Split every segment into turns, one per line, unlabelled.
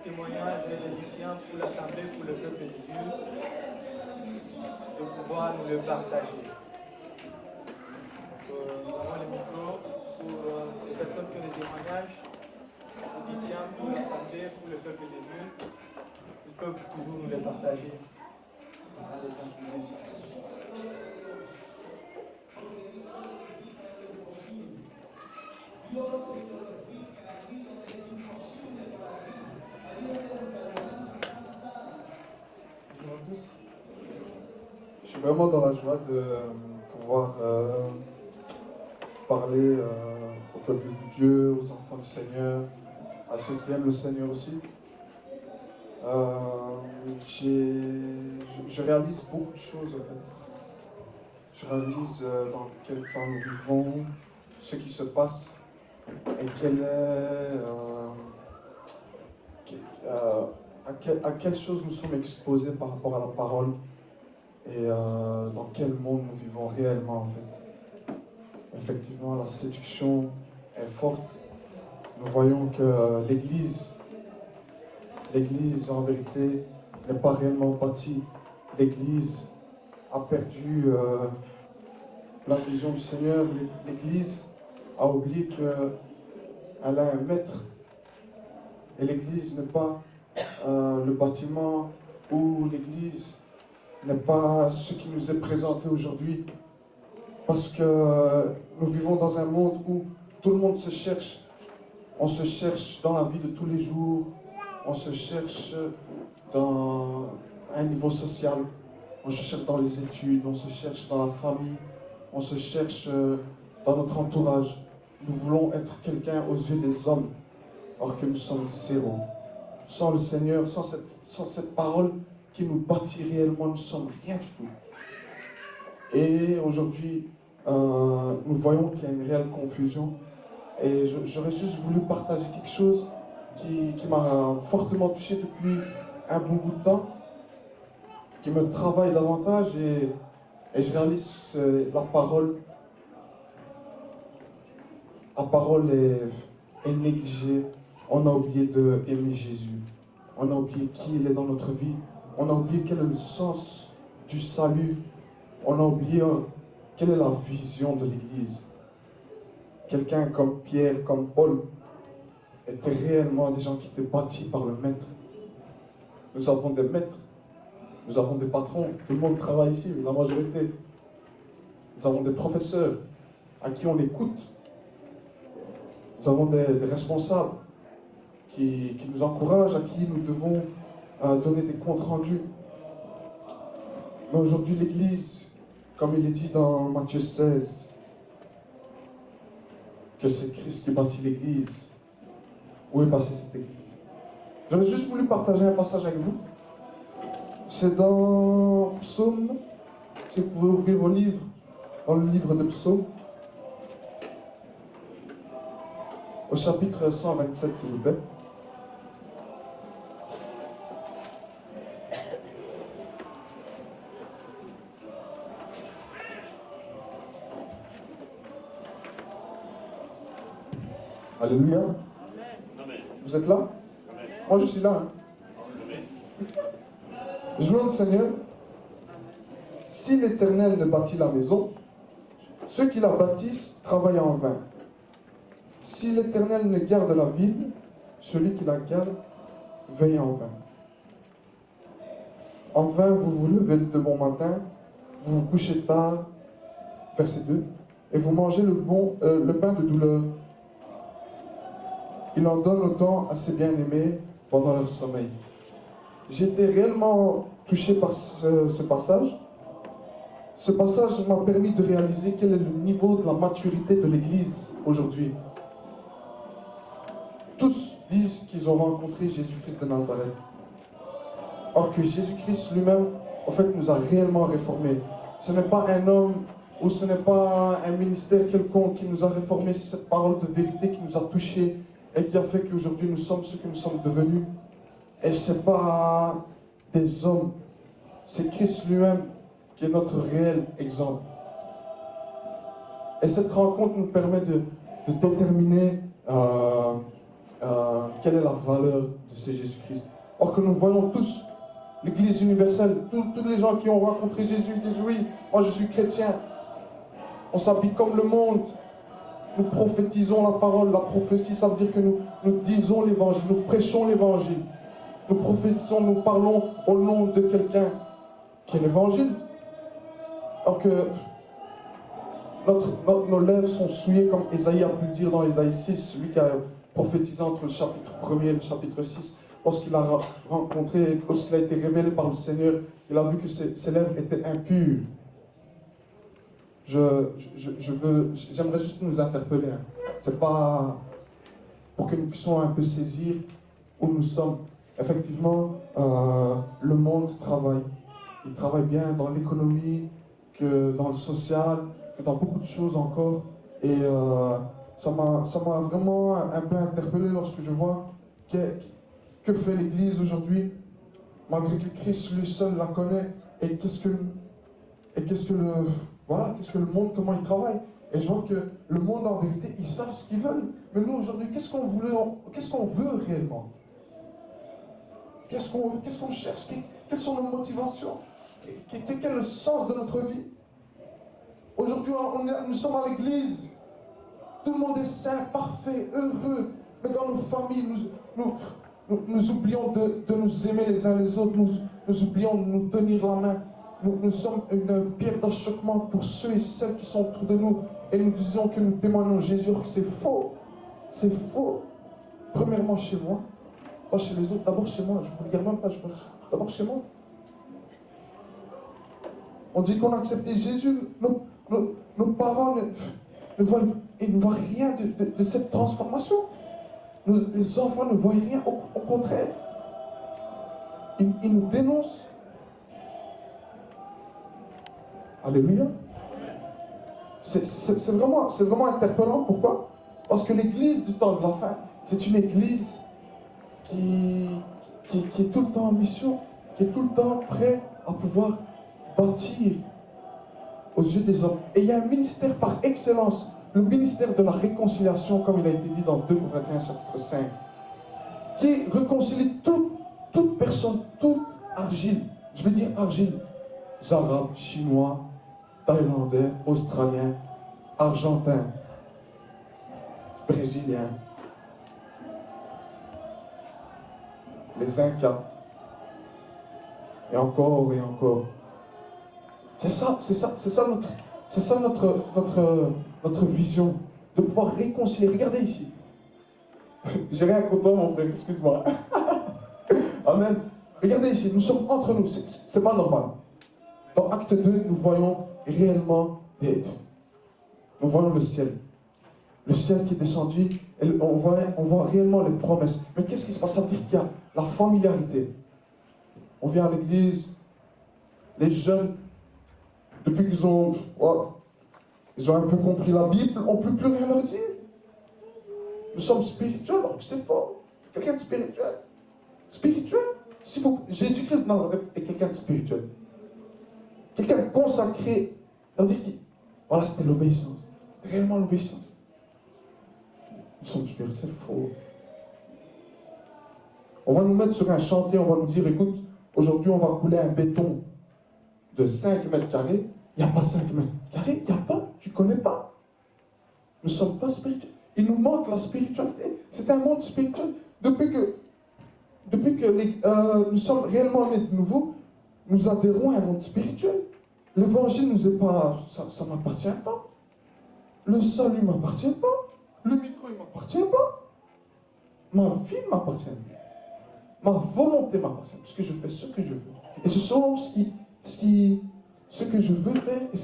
témoignage de l'édifiant pour l'Assemblée, pour le peuple de Dieu, de pouvoir nous le partager. Nous avons le micro pour les personnes qui ont des témoignages, édifiants pour l'Assemblée, pour le peuple de Dieu. Ils peuvent toujours nous les partager.
Je suis vraiment dans la joie de pouvoir parler au peuple de Dieu, aux enfants du Seigneur, à ceux qui aiment le Seigneur aussi. Je réalise beaucoup de choses en fait. Je réalise dans quel temps nous vivons, ce qui se passe et à quelle chose nous sommes exposés par rapport à la parole et dans quel monde nous vivons réellement en fait. Effectivement, la séduction est forte. Nous voyons que l'Église en vérité n'est pas réellement bâtie. L'Église a perdu la vision du Seigneur. L'Église a oublié qu'elle a un maître. Et l'Église n'est pas le bâtiment ou l'Église n'est pas ce qui nous est présenté aujourd'hui. Parce que nous vivons dans un monde où tout le monde se cherche. On se cherche dans la vie de tous les jours. On se cherche dans un niveau social. On se cherche dans les études. On se cherche dans la famille. On se cherche dans notre entourage. Nous voulons être quelqu'un aux yeux des hommes, alors que nous sommes zéro. Sans le Seigneur, sans cette parole qui nous bâtit réellement, nous ne sommes rien du tout. Et aujourd'hui, nous voyons qu'il y a une réelle confusion. Et j'aurais juste voulu partager quelque chose qui m'a fortement touché depuis un bon bout de temps, qui me travaille davantage et je réalise la parole. La parole est négligée. On a oublié d'aimer Jésus. On a oublié qui il est dans notre vie. On a oublié quel est le sens du salut. On a oublié quelle est la vision de l'Église. Quelqu'un comme Pierre, comme Paul, étaient réellement des gens qui étaient bâtis par le maître. Nous avons des maîtres. Nous avons des patrons. Tout le monde travaille ici, la majorité. Nous avons des professeurs à qui on écoute. Nous avons des responsables qui nous encouragent, à qui nous devons donner des comptes rendus. Mais aujourd'hui, l'Église, comme il est dit dans Matthieu 16, que c'est Christ qui bâtit l'Église. Où est passée cette Église? J'aurais juste voulu partager un passage avec vous. C'est dans Psaume. Si vous pouvez ouvrir vos livres, dans le livre de Psaume, au chapitre 127, s'il vous plaît. Alléluia. Amen. Vous êtes là? Amen. Moi, je suis là. Je demande, Seigneur, si l'Éternel ne bâtit la maison, ceux qui la bâtissent travaillent en vain. Si l'Éternel ne garde la ville, celui qui la garde veille en vain. En vain, vous vous levez de bon matin, vous vous couchez tard, verset 2, et vous mangez le pain de douleur. Il en donne autant à ses bien-aimés pendant leur sommeil. J'ai été réellement touché par ce passage Ce passage m'a permis de réaliser quel est le niveau de la maturité de l'Église aujourd'hui. Tous disent qu'ils ont rencontré Jésus-Christ de Nazareth. Or que Jésus-Christ lui-même, en fait, nous a réellement réformés. Ce n'est pas un homme ou ce n'est pas un ministère quelconque qui nous a réformés, c'est cette parole de vérité qui nous a touchés et qui a fait qu'aujourd'hui nous sommes ce que nous sommes devenus. Et ce n'est pas des hommes, c'est Christ lui-même qui est notre réel exemple. Et cette rencontre nous permet de déterminer quelle est la valeur de ce Jésus-Christ. Or que nous voyons tous, l'Église universelle, tous les gens qui ont rencontré Jésus disent oui, moi je suis chrétien. On s'habille comme le monde. Nous prophétisons la parole. La prophétie, ça veut dire que nous disons l'évangile, nous prêchons l'évangile. Nous prophétisons, nous parlons au nom de quelqu'un qui est l'évangile. Alors que nos lèvres sont souillées, comme Ésaïe a pu le dire dans Ésaïe 6, celui qui a prophétisé entre le chapitre 1er et le chapitre 6. Lorsqu'il a rencontré, lorsqu'il a été révélé par le Seigneur, il a vu que ses lèvres étaient impures. J'aimerais juste nous interpeller. C'est pas pour que nous puissions un peu saisir où nous sommes. Effectivement, le monde travaille. Il travaille bien dans l'économie, que dans le social, que dans beaucoup de choses encore. Et ça m'a vraiment un peu interpellé lorsque je vois que fait l'Église aujourd'hui, malgré que Christ lui seul la connaît. Et qu'est-ce que le monde, comment il travaille. Et je vois que le monde, en vérité, ils savent ce qu'ils veulent. Mais nous, aujourd'hui, qu'est-ce qu'on veut réellement? Qu'est-ce qu'on cherche? Quelles sont nos motivations? Quel est le sens de notre vie? Aujourd'hui, nous sommes à l'église. Tout le monde est saint, parfait, heureux. Mais dans nos familles, nous oublions de nous aimer les uns les autres. Nous oublions de nous tenir la main. Nous sommes une pierre d'achoppement pour ceux et celles qui sont autour de nous. Et nous disons que nous témoignons Jésus, que c'est faux. C'est faux. Premièrement chez moi, pas chez les autres, d'abord chez moi. Je ne vous regarde même pas, d'abord chez moi. On dit qu'on a accepté Jésus. Nos parents ne voient rien de cette transformation. Les enfants ne voient rien, au contraire. Ils nous dénoncent. Alléluia. C'est vraiment interpellant. Pourquoi? Parce que l'église du temps de la fin, c'est une église qui est tout le temps en mission, qui est tout le temps prêt à pouvoir bâtir aux yeux des hommes. Et il y a un ministère par excellence, le ministère de la réconciliation, comme il a été dit dans 2 Corinthiens chapitre 5, qui réconcilie toute personne, toute argile. Je veux dire argile. Arabes, Chinois, Thaïlandais, Australiens, Argentins, Brésiliens, les Incas, et encore et encore. C'est ça notre vision, de pouvoir réconcilier. Regardez ici. J'ai rien contre toi, mon frère, excuse-moi. Amen. Regardez ici, nous sommes entre nous, c'est pas normal. Dans Acte 2, nous voyons réellement nous voyons le ciel. Le ciel qui est descendu, et on voit réellement les promesses. Mais qu'est-ce qui se passe? Ça veut dire qu'il y a la familiarité. On vient à l'église, les jeunes, depuis qu'ils ont un peu compris la Bible, on ne peut plus rien leur dire. Nous sommes spirituels, alors que c'est faux. Quelqu'un de spirituel. Spirituel. Jésus-Christ de Nazareth est quelqu'un de spirituel. Quelqu'un de consacré. On dit voilà, c'était l'obéissance. Réellement l'obéissance. Nous sommes spirituels, c'est faux. On va nous mettre sur un chantier, on va nous dire, écoute, aujourd'hui on va couler un béton de 5 mètres carrés. Il n'y a pas 5 mètres carrés, il n'y a pas, tu ne connais pas. Nous ne sommes pas spirituels. Il nous manque la spiritualité. C'est un monde spirituel. Depuis que nous sommes réellement nés de nouveau, nous adhérons à un monde spirituel. L'évangile nous est pas, ça ne m'appartient pas. Le salut ne m'appartient pas. Le micro, il ne m'appartient pas. Ma vie m'appartient. Ma volonté m'appartient. Parce que je fais ce que je veux. Et ce sont ce ce que je veux faire. Et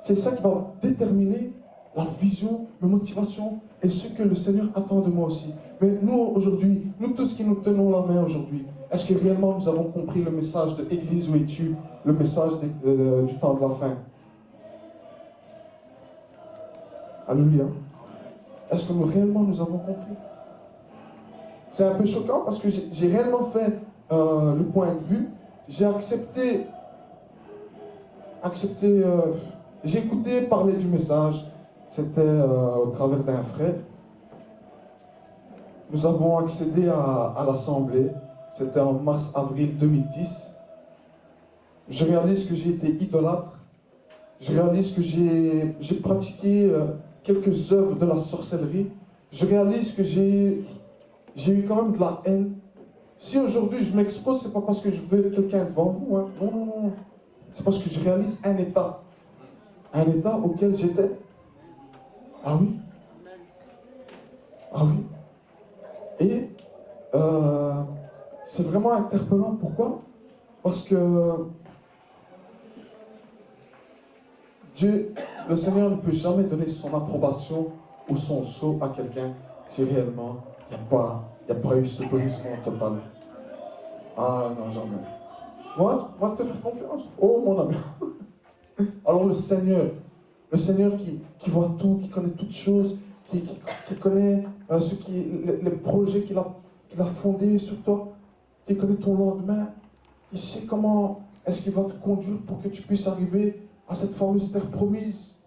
c'est ça qui va déterminer la vision, mes motivations et ce que le Seigneur attend de moi aussi. Mais nous, aujourd'hui, nous tous qui nous tenons la main aujourd'hui, est-ce que réellement nous avons compris le message de Église où es-tu, le message du temps de la fin? Alléluia. Est-ce que réellement nous avons compris? C'est un peu choquant parce que j'ai réellement fait le point de vue. J'ai accepté, j'ai écouté parler du message. C'était au travers d'un frère. Nous avons accédé à l'Assemblée. C'était en mars-avril 2010. Je réalise que j'ai été idolâtre. Je réalise que j'ai pratiqué quelques œuvres de la sorcellerie. Je réalise que j'ai eu quand même de la haine. Si aujourd'hui je m'expose, c'est pas parce que je veux quelqu'un devant vous. Hein. Non, non, non. C'est parce que je réalise un état. Un état auquel j'étais. Ah oui. Ah oui. Et c'est vraiment interpellant. Pourquoi? Parce que Dieu, le Seigneur ne peut jamais donner son approbation ou son sceau à quelqu'un si réellement il n'y a pas eu ce brisement total. Ah non, jamais. Moi, te faire confiance. Oh mon ami. Alors le Seigneur qui voit tout, qui connaît toutes choses, qui connaît les projets qu'il a fondés sur toi, qui connaît ton lendemain, qui sait comment est-ce qu'il va te conduire pour que tu puisses arriver à cette fameuse terre promise,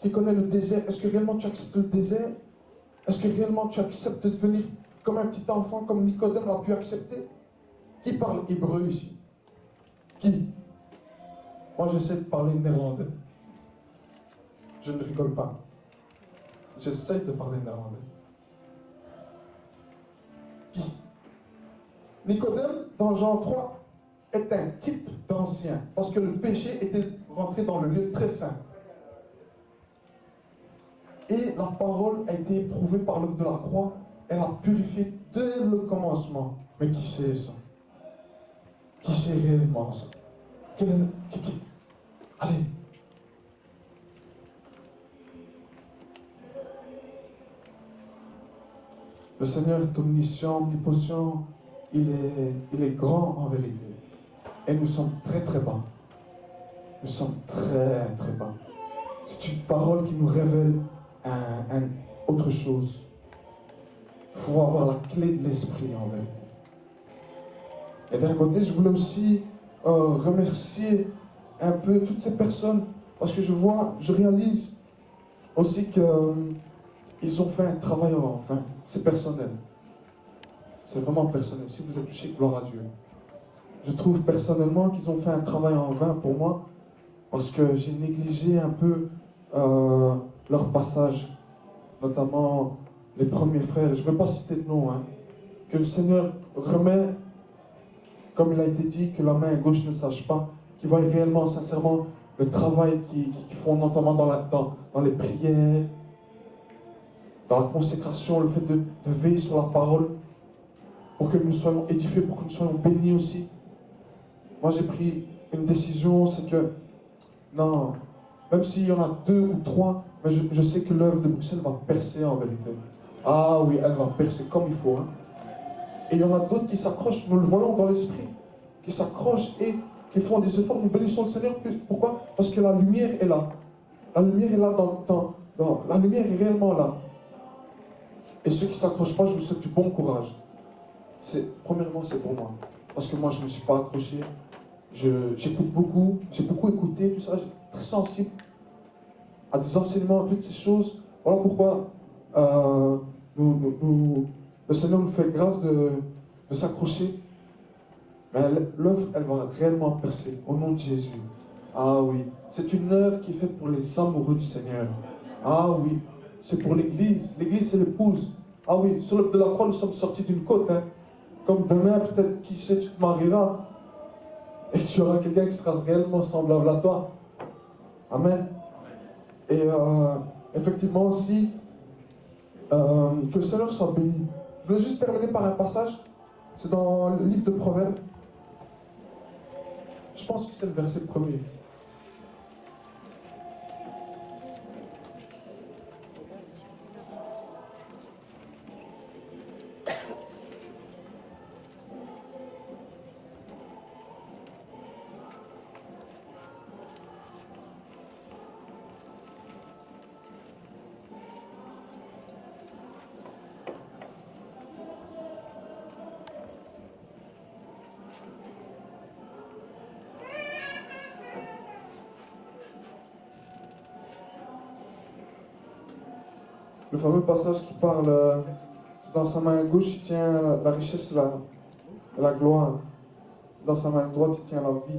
qui connaît le désert. Est-ce que réellement tu acceptes le désert? Est-ce que réellement tu acceptes de devenir comme un petit enfant, comme Nicodème l'a pu accepter? Qui parle hébreu ici? Qui? Moi j'essaie de parler néerlandais. Je ne rigole pas. J'essaie de parler néerlandais. Qui? Nicodème, dans Jean 3, est un type d'ancien, parce que le péché était rentré dans le lieu très saint. Et la parole a été éprouvée par l'œuvre de la croix, elle a purifié dès le commencement. Mais qui sait ça? Qui sait réellement ça? Allez. Le Seigneur est omniscient, omnipotent, il est grand en vérité. Et nous sommes très très bas. Nous sommes très très bas. C'est une parole qui nous révèle autre chose. Il faut avoir la clé de l'esprit en vérité. Et d'un côté, je voulais aussi remercier un peu toutes ces personnes, parce que je réalise aussi qu'ils ont fait un travail, enfin, c'est personnel. C'est vraiment personnel. Si vous êtes touché, gloire à Dieu. Je trouve personnellement qu'ils ont fait un travail en vain pour moi, parce que j'ai négligé un peu leur passage, notamment les premiers frères. Je ne veux pas citer de nom, hein, que le Seigneur remet, comme il a été dit, que la main gauche ne sache pas, qu'ils voient réellement, sincèrement, le travail qu'ils font, notamment dans les prières, dans la consécration, le fait de veiller sur la parole, pour que nous soyons édifiés, pour que nous soyons bénis aussi. Moi, j'ai pris une décision, c'est que, non, même s'il y en a 2 ou 3, mais je sais que l'œuvre de Bruxelles va percer en vérité. Ah oui, elle va percer comme il faut. Hein. Et il y en a d'autres qui s'accrochent, nous le voyons dans l'esprit, qui s'accrochent et qui font des efforts. Nous bénissons le Seigneur. Pourquoi? Parce que la lumière est là. La lumière est là la lumière est réellement là. Et ceux qui ne s'accrochent pas, je vous souhaite du bon courage. Premièrement, c'est pour moi. Parce que moi, je ne me suis pas accroché. J'écoute beaucoup. J'ai beaucoup écouté, tout ça. Je suis très sensible à des enseignements, à toutes ces choses. Voilà pourquoi le Seigneur nous fait grâce de s'accrocher. Mais l'œuvre, elle va réellement percer. Au nom de Jésus. Ah oui. C'est une œuvre qui est faite pour les amoureux du Seigneur. Ah oui. C'est pour l'Église. L'Église, c'est l'épouse. Ah oui. Sur l'œuvre de la croix, nous sommes sortis d'une côte. Hein. Comme demain, peut-être, qui sait, tu te marieras. Et tu auras quelqu'un qui sera réellement semblable à toi. Amen. Et effectivement aussi, que le Seigneur soit béni. Je voulais juste terminer par un passage. C'est dans le livre de Proverbes. Je pense que c'est le verset 1er. Le fameux passage qui parle, dans sa main gauche, il tient la richesse et la gloire. Dans sa main droite, il tient la vie.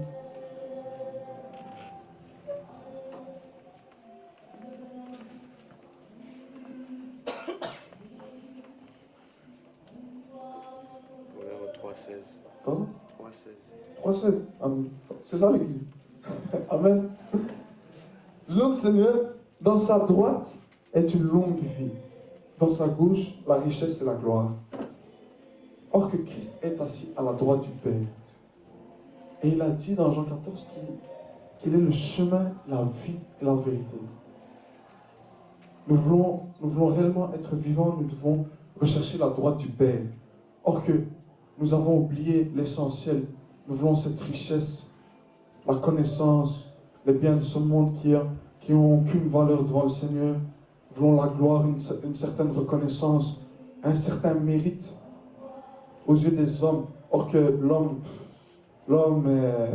Proverbe 3,16.
Pardon?
3,16.
3,16. Amen. C'est ça l'église. Amen. Je loue le Seigneur. Dans sa droite est une longue vie. Dans sa gauche, la richesse et la gloire. Or que Christ est assis à la droite du Père. Et il a dit dans Jean 14 qu'il est le chemin, la vie et la vérité. Nous voulons réellement être vivants, nous devons rechercher la droite du Père. Or que nous avons oublié l'essentiel. Nous voulons cette richesse, la connaissance, les biens de ce monde qui n'ont aucune valeur devant le Seigneur. Nous voulons la gloire, une certaine reconnaissance, un certain mérite aux yeux des hommes. Or que l'homme est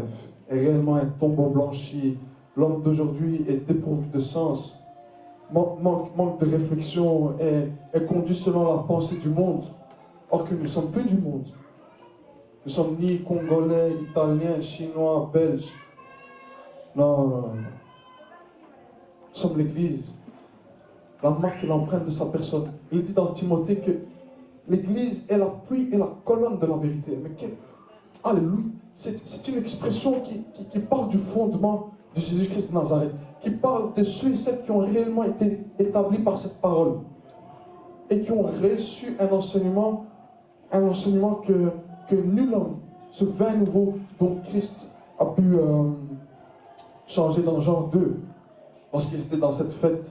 réellement un tombeau blanchi. L'homme d'aujourd'hui est dépourvu de sens. Manque de réflexion, est conduit selon la pensée du monde. Or que nous sommes plus du monde. Nous sommes ni Congolais, Italiens, Chinois, Belges. Non. Nous sommes l'Église. La marque et l'empreinte de sa personne. Il dit dans Timothée que l'Église est l'appui et la colonne de la vérité. Mais alléluia. C'est une expression qui parle du fondement de Jésus-Christ de Nazareth. Qui parle de ceux et celles qui ont réellement été établis par cette parole. Et qui ont reçu un enseignement que nul homme, ce vin nouveau dont Christ a pu changer dans Jean 2, lorsqu'il était dans cette fête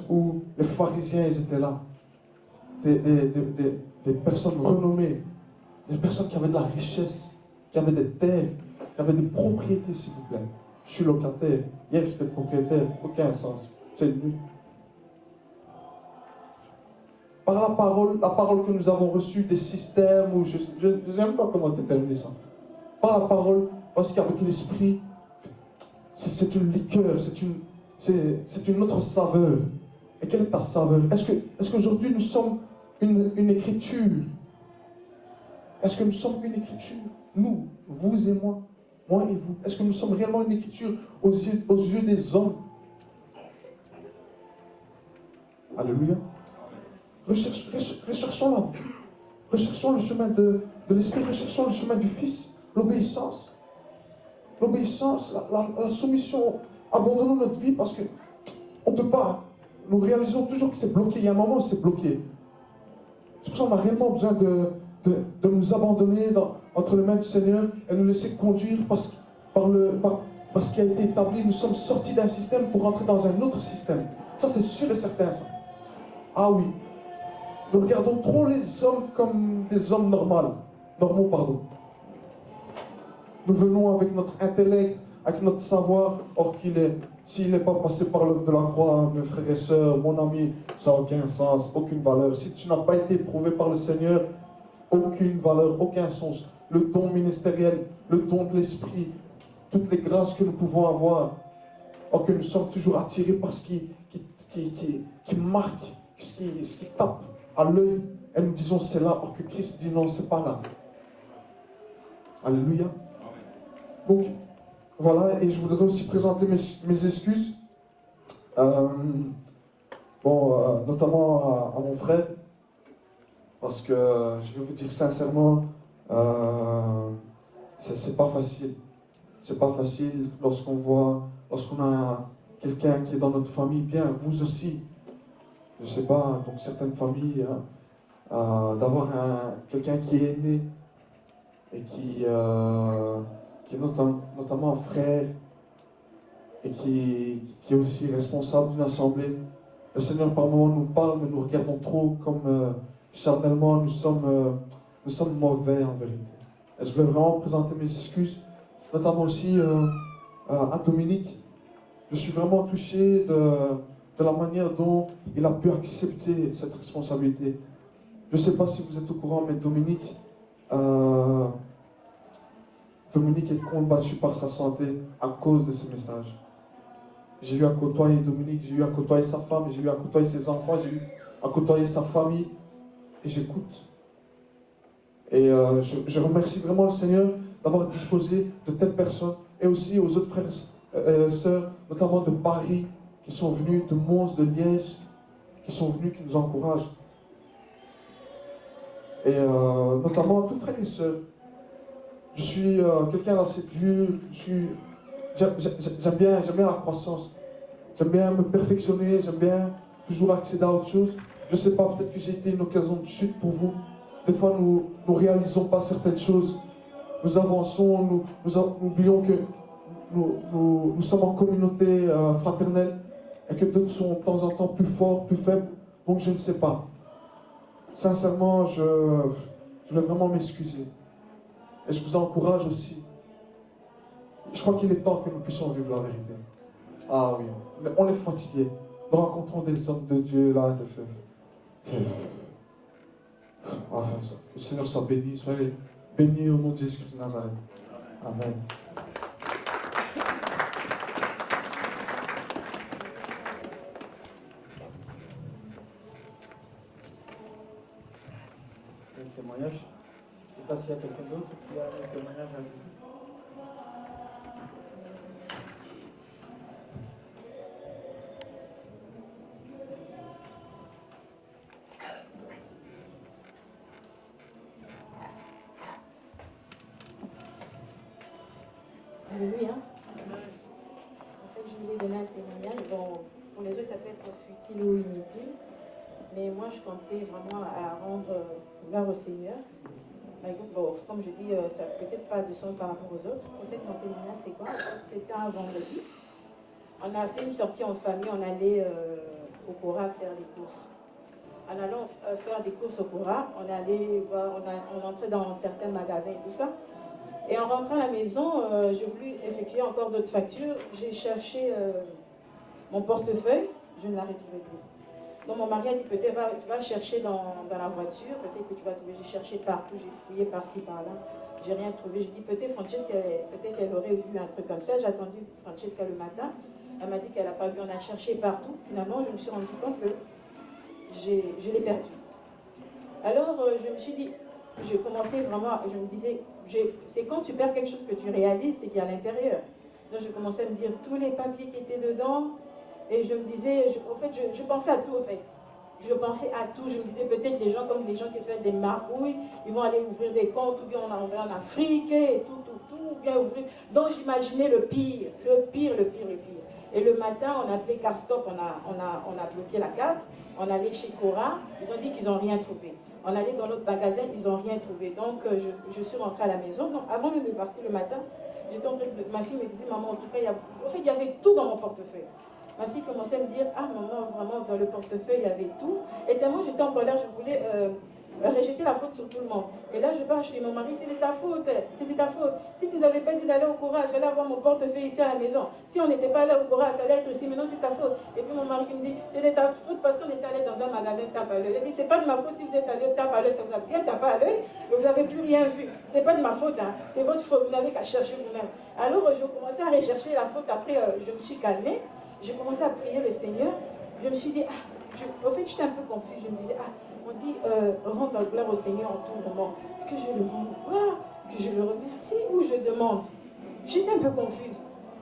où les pharisiens ils étaient là, des personnes renommées, des personnes qui avaient de la richesse, qui avaient des terres, qui avaient des propriétés, s'il vous plaît. Je suis locataire, hier j'étais propriétaire, aucun sens, c'est nul. Par la parole que nous avons reçue des systèmes, ou je ne sais même pas comment déterminer ça. Par la parole, parce qu'avec l'esprit, c'est une liqueur, c'est une autre saveur. Et quelle est ta saveur? Est-ce qu'aujourd'hui nous sommes une écriture? Est-ce que nous sommes une écriture? Nous, vous et moi et vous. Est-ce que nous sommes réellement une écriture aux yeux des hommes? Alléluia. Recherchons la vie. Recherchons le chemin de l'esprit. Recherchons le chemin du Fils. L'obéissance. L'obéissance, la soumission. Abandonnons notre vie parce que on ne peut pas. Nous réalisons toujours que c'est bloqué. Il y a un moment où c'est bloqué. C'est pour ça qu'on a réellement besoin de nous abandonner entre les mains du Seigneur et nous laisser conduire parce qu'il a été établi. Nous sommes sortis d'un système pour entrer dans un autre système. Ça, c'est sûr et certain, ça. Ah oui. Nous regardons trop les hommes comme des hommes normaux. Nous venons avec notre intellect, avec notre savoir, or s'il n'est pas passé par l'œuvre de la croix, mes frères et sœurs, mon ami, ça n'a aucun sens, aucune valeur. Si tu n'as pas été éprouvé par le Seigneur, aucune valeur, aucun sens. Le don ministériel, le don de l'esprit, toutes les grâces que nous pouvons avoir, or que nous sommes toujours attirés par ce qui marque, ce qui tape à l'œil, et nous disons c'est là, or que Christ dit non, c'est pas là. Alléluia. Donc, voilà, et je voudrais aussi présenter mes excuses, notamment à mon frère, parce que je vais vous dire sincèrement, c'est pas facile. C'est pas facile lorsqu'on a quelqu'un qui est dans notre famille, bien, vous aussi. Je sais pas, donc certaines familles, d'avoir quelqu'un qui est né et qui est notamment un frère et qui est aussi responsable d'une assemblée. Le Seigneur par moments nous parle, mais nous regardons trop comme charnellement, nous sommes mauvais en vérité. Et je voulais vraiment présenter mes excuses, notamment aussi à Dominique. Je suis vraiment touché de la manière dont il a pu accepter cette responsabilité. Je ne sais pas si vous êtes au courant, mais Dominique est combattu par sa santé à cause de ce message. J'ai eu à côtoyer Dominique, j'ai eu à côtoyer sa femme, j'ai eu à côtoyer ses enfants, j'ai eu à côtoyer sa famille. Et j'écoute. Et je remercie vraiment le Seigneur d'avoir disposé de telles personnes et aussi aux autres frères et sœurs, notamment de Paris, qui sont venus, de Mons, de Liège, qui sont venus, qui nous encouragent. Et notamment à tous frères et sœurs. Je suis quelqu'un d'assez dur, j'aime bien la croissance. J'aime bien me perfectionner, j'aime bien toujours accéder à autre chose. Je ne sais pas, peut-être que j'ai été une occasion de chute pour vous. Des fois, nous ne réalisons pas certaines choses. Nous avançons, nous oublions que nous sommes en communauté fraternelle et que d'autres sont de temps en temps plus forts, plus faibles. Donc, je ne sais pas. Sincèrement, je voulais vraiment m'excuser. Et je vous encourage aussi. Je crois qu'il est temps que nous puissions vivre la vérité. Ah oui, on est fatigué. Nous rencontrons des hommes de Dieu là. Enfin, que le Seigneur soit béni. Soyez bénis au nom de Jésus de Nazareth. Amen.
Le témoignage. Je ne sais pas s'il y a quelqu'un d'autre qui a un témoignage à ajouter.
Alléluia. En fait, je voulais donner un témoignage. Bon, pour les autres, ça peut être futile ou inutile. Mais moi, je comptais vraiment à rendre gloire au Seigneur. Bon, comme je dis, ça n'a peut-être pas de sens par rapport aux autres. En fait, mon témoignage, c'est quoi? C'était un vendredi. On a fait une sortie en famille. On allait au Cora faire des courses. En allant faire des courses au Cora, on allait voir, on entrait dans certains magasins et tout ça. Et en rentrant à la maison, j'ai voulu effectuer encore d'autres factures. J'ai cherché mon portefeuille, je ne la retrouvais plus. Donc mon mari a dit, peut-être va chercher dans la voiture, peut-être que tu vas trouver. J'ai cherché partout, j'ai fouillé par-ci, par-là. J'ai rien trouvé. J'ai dit, peut-être Francesca, peut-être qu'elle aurait vu un truc comme ça. J'ai attendu Francesca le matin. Elle m'a dit qu'elle n'a pas vu. On a cherché partout. Finalement, je me suis rendu compte que je l'ai perdu. Alors, je me suis dit, je commençais vraiment, je me disais, c'est quand tu perds quelque chose que tu réalises, c'est qu'il y a à l'intérieur. Donc, je commençais à me dire tous les papiers qui étaient dedans, et je me disais, en fait, je pensais à tout, en fait. Je pensais à tout, je me disais peut-être les gens comme des gens qui font des marcouilles, ils vont aller ouvrir des comptes, ou bien on en en Afrique, et tout, ou bien ouvrir. Donc, j'imaginais le pire. Et le matin, on a appelé Carstop, on a bloqué la carte, on allait chez Cora, ils ont dit qu'ils n'ont rien trouvé. On allait dans l'autre magasin, ils n'ont rien trouvé. Donc, je suis rentrée à la maison. Donc, avant même de partir le matin, ma fille me disait, maman, en tout cas, il y avait tout dans mon portefeuille. Ma fille commençait à me dire, ah maman, vraiment, dans le portefeuille, il y avait tout. Et tellement j'étais en colère, je voulais rejeter la faute sur tout le monde. Et là, je pars chez mon mari, c'était ta faute. Si tu n'avais pas dit d'aller au courage, j'allais avoir mon portefeuille ici à la maison. Si on n'était pas allé au courage, ça allait être ici, maintenant c'est ta faute. Et puis mon mari qui me dit, c'est de ta faute parce qu'on est allé dans un magasin tape à l'œil. Il dit, c'est pas de ma faute si vous êtes allé tape à l'œil, ça vous a bien tapé à l'œil, mais vous n'avez plus rien vu. C'est pas de ma faute, hein. C'est votre faute, vous n'avez qu'à chercher vous-même. Alors, je commençais à rechercher la faute. Après, je me suis calmée. J'ai commencé à prier le Seigneur. Je me suis dit, en fait, j'étais un peu confuse. Je me disais, on dit, rendre la gloire au Seigneur en tout moment. Que je le rende gloire, que je le remercie ou je demande. J'étais un peu confuse.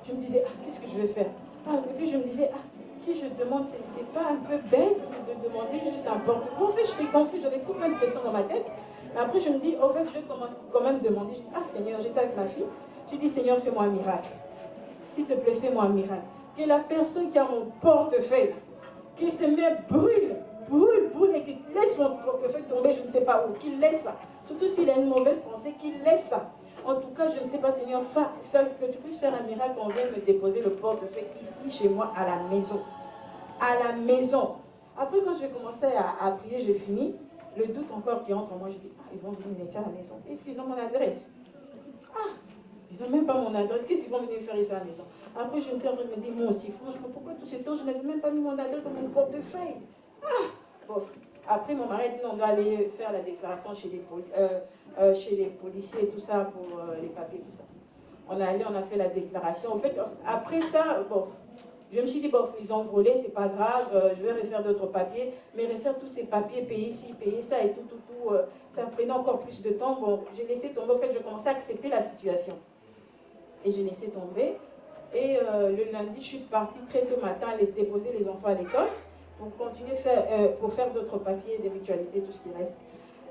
Je me disais, qu'est-ce que je vais faire? Et puis je me disais, si je demande, c'est pas un peu bête de demander juste un porte-monnaie. En fait, j'étais confuse, j'avais tout plein de questions dans ma tête. Mais après, je me dis, en fait, je vais quand même demander. Je dis, Seigneur, j'étais avec ma fille. Je dis, Seigneur, fais-moi un miracle. S'il te plaît, fais-moi un miracle. Que la personne qui a mon portefeuille, qui se met, brûle, et qui laisse mon portefeuille tomber, je ne sais pas où, qu'il laisse ça. Surtout s'il a une mauvaise pensée, qu'il laisse ça. En tout cas, je ne sais pas, Seigneur, que tu puisses faire un miracle, on vient me déposer le portefeuille ici, chez moi, à la maison. À la maison. Après, quand j'ai commencé à prier, j'ai fini. Le doute encore qui entre en moi, je dis, ils vont venir me laisser à la maison. Est-ce qu'ils ont mon adresse? Ils n'ont même pas mon adresse. Qu'est-ce qu'ils vont venir faire ici à la maison? Après, je me dis, moi aussi, franchement, pourquoi tout ce temps, je n'avais même pas mis mon adresse dans mon portefeuille? Bof. Après, mon mari a dit, non, on doit aller faire la déclaration chez les policiers et tout ça, pour les papiers, tout ça. On est allé, on a fait la déclaration. En fait, après ça, bof. Je me suis dit, bon, ils ont volé, c'est pas grave, je vais refaire d'autres papiers, mais refaire tous ces papiers, payer ci, payer ça et tout, ça prenait encore plus de temps. Bon, j'ai laissé tomber, en fait, je commençais à accepter la situation. Et j'ai laissé tomber. Et le lundi, je suis partie très tôt matin aller déposer les enfants à l'école pour continuer pour faire d'autres papiers, des mutualités, tout ce qui reste.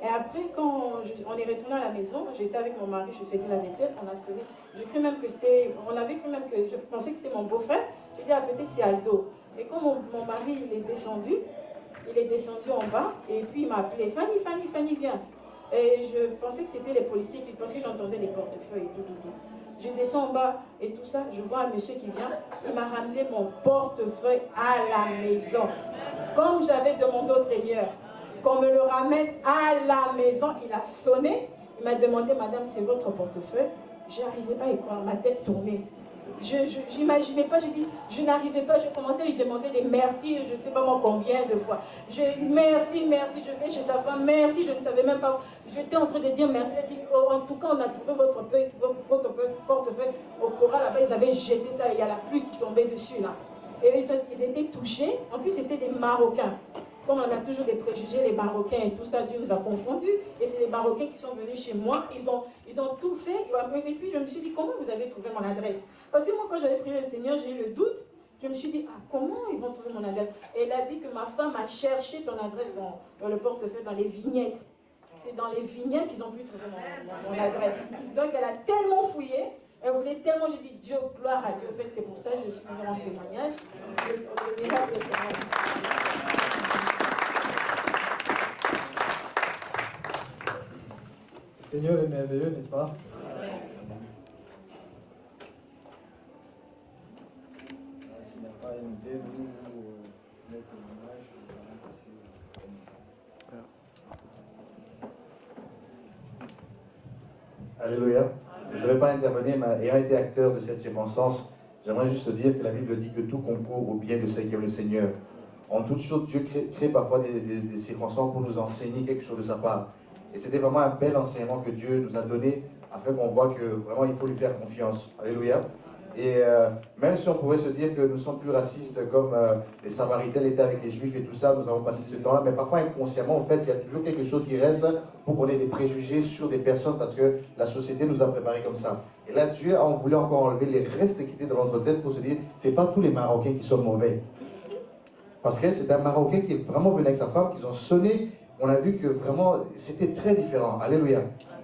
Et après, quand on est retourné à la maison, j'étais avec mon mari, je faisais la vaisselle, on a sonné. J'ai cru même que c'était, on avait cru même que, je pensais que c'était mon beau-frère. J'ai dit, ah, peut-être c'est Aldo. Et quand mon mari, il est descendu en bas, et puis il m'a appelé, Fanny, Fanny, Fanny, viens. Et je pensais que c'était les policiers, parce que j'entendais les portefeuilles et tout. Je descends en bas et tout ça, je vois un monsieur qui vient, il m'a ramené mon portefeuille à la maison. Comme j'avais demandé au Seigneur qu'on me le ramène à la maison, il a sonné, il m'a demandé, madame, c'est votre portefeuille. Je n'arrivais pas à y croire, ma tête tournait. Je n'imaginais pas, je n'arrivais pas, je commençais à lui demander des merci, je ne sais pas moi combien de fois. Merci, je vais chez sa femme, merci, je ne savais même pas. J'étais en train de dire merci, elle dit, oh, en tout cas on a trouvé votre portefeuille au Cora, là-bas ils avaient jeté ça, il y a la pluie qui tombait dessus là. Et ils étaient touchés, en plus c'était des Marocains. Comme on a toujours des préjugés, les Marocains et tout ça, Dieu nous a confondus. Et c'est les Marocains qui sont venus chez moi, ils ont tout fait. Et puis je me suis dit, comment vous avez trouvé mon adresse? Parce que moi, quand j'avais prié le Seigneur, j'ai eu le doute. Je me suis dit, ah, comment ils vont trouver mon adresse? Et elle a dit que ma femme a cherché ton adresse dans le portefeuille, dans les vignettes. C'est dans les vignettes qu'ils ont pu trouver mon adresse. Donc elle a tellement fouillé, elle voulait tellement, j'ai dit, Dieu, gloire à Dieu. En fait, c'est pour ça que je suis venue en témoignage. Le miracle du Seigneur.
Le Seigneur est merveilleux, n'est-ce pas?
S'il n'y a pas une belle ou un témoignage, on va passer comme ça.
Alléluia. Je ne vais pas intervenir, mais ayant été acteur de cette circonstance, j'aimerais juste dire que la Bible dit que tout concourt au bien de ceux qui aiment le Seigneur. En toute chose, Dieu crée parfois des circonstances pour nous enseigner quelque chose de sa part. Et c'était vraiment un bel enseignement que Dieu nous a donné, afin qu'on voit que vraiment il faut lui faire confiance. Alléluia. Et même si on pourrait se dire que nous sommes plus racistes comme les Samaritains l'étaient avec les Juifs et tout ça, nous avons passé ce temps-là, mais parfois inconsciemment, en fait, il y a toujours quelque chose qui reste pour qu'on ait des préjugés sur des personnes parce que la société nous a préparés comme ça. Et là, Dieu a voulu encore enlever les restes qui étaient dans notre tête pour se dire, c'est pas tous les Marocains qui sont mauvais. Parce que c'est un Marocain qui est vraiment venu avec sa femme, qu'ils ont sonné, on a vu que vraiment, c'était très différent. Alléluia.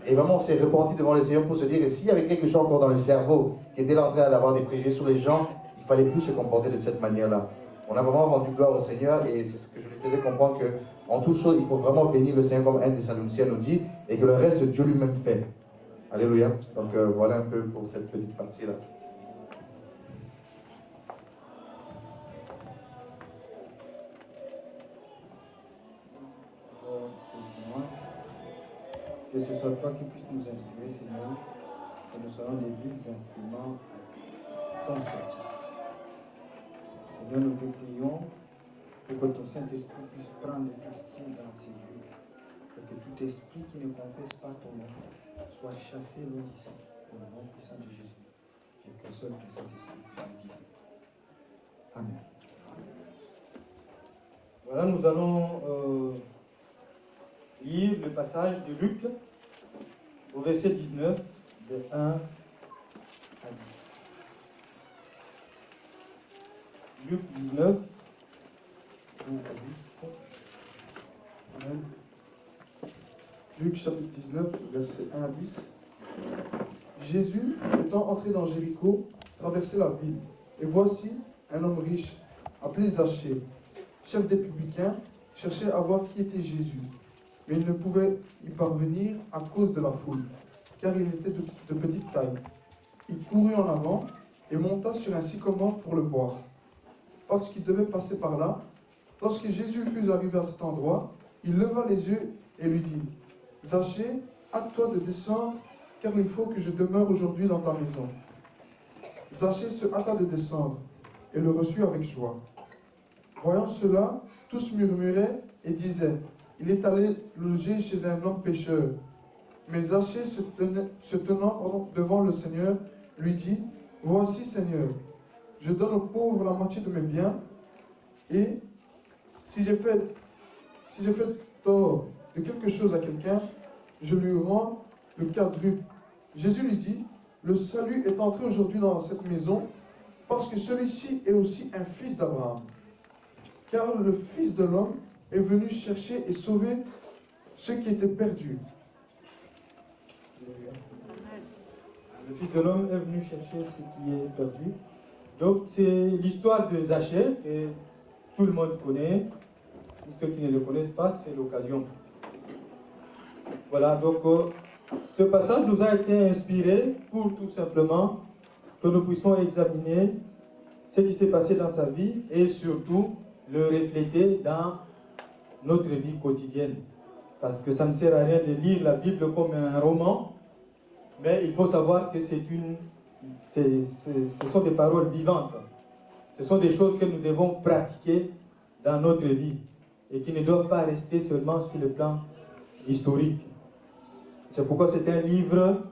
Et vraiment, on s'est repenti devant le Seigneur pour se dire que s'il y avait quelque chose encore dans le cerveau qui était là en train d'avoir des préjugés sur les gens, il ne fallait plus se comporter de cette manière-là. On a vraiment rendu gloire au Seigneur et c'est ce que je lui faisais comprendre qu'en toute chose, il faut vraiment bénir le Seigneur comme un des Thessaloniciens nous dit et que le reste, Dieu lui-même fait. Alléluia. Donc voilà un peu pour cette petite partie-là.
Que ce soit toi qui puisses nous inspirer, Seigneur, que nous soyons des vils instruments à ton service. Seigneur, nous te prions pour que ton Saint-Esprit puisse prendre quartier dans ces lieux et que tout esprit qui ne confesse pas ton nom soit chassé loin d'ici, au nom puissant de Jésus, et que seul ton Saint-Esprit puisse nous guider. Amen.
Voilà, nous allons lire le passage de Luc au verset 19, de 1 à 10. Luc 19, 1 à 10.
Amen. Luc chapitre 19, verset 1 à 10. Jésus, étant entré dans Jéricho, traversait la ville. Et voici un homme riche, appelé Zachée, chef des publicains, cherchait à voir qui était Jésus. Mais il ne pouvait y parvenir à cause de la foule, car il était de petite taille. Il courut en avant et monta sur un sycomore pour le voir, parce qu'il devait passer par là. Lorsque Jésus fut arrivé à cet endroit, il leva les yeux et lui dit, « Zachée, hâte-toi de descendre, car il faut que je demeure aujourd'hui dans ta maison. » Zachée se hâta de descendre et le reçut avec joie. Voyant cela, tous murmuraient et disaient, il est allé loger chez un homme pécheur. Mais Zachée, se tenant devant le Seigneur, lui dit, voici Seigneur, je donne aux pauvres la moitié de mes biens, et si j'ai fait tort de quelque chose à quelqu'un, je lui rends le quadruple. Jésus lui dit, le salut est entré aujourd'hui dans cette maison, parce que celui-ci est aussi un fils d'Abraham. Car le Fils de l'homme est venu chercher et sauver ceux qui étaient perdus.
Le Fils de l'homme est venu chercher ce qui est perdu. Donc c'est l'histoire de Zachée, que tout le monde connaît. Pour ceux qui ne le connaissent pas, c'est l'occasion. Voilà, donc ce passage nous a été inspiré pour tout simplement que nous puissions examiner ce qui s'est passé dans sa vie et surtout le refléter dans notre vie quotidienne. Parce que ça ne sert à rien de lire la Bible comme un roman, mais il faut savoir que ce sont des paroles vivantes. Ce sont des choses que nous devons pratiquer dans notre vie et qui ne doivent pas rester seulement sur le plan historique. C'est pourquoi c'est un livre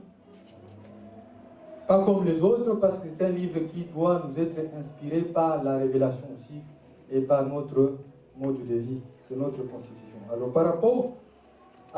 pas comme les autres, parce que c'est un livre qui doit nous être inspiré par la révélation aussi et par notre mode de vie. C'est notre constitution. Alors par rapport